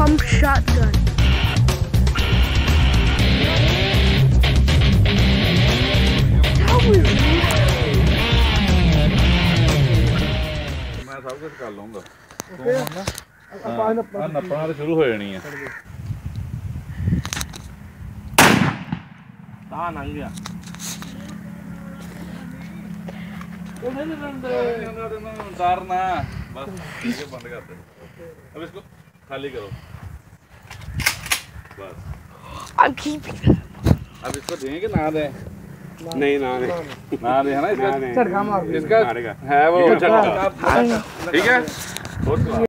pump shotgun. मैं सब कुछ कर लूंगा नप्पना तो शुरू हो जानी है लंघ गया डरना बस बंद कर दे अब इसको खाली करो बस अब इसको देंगे ना दें नहीं ना दे है ना इसका इसका है वो ठीक है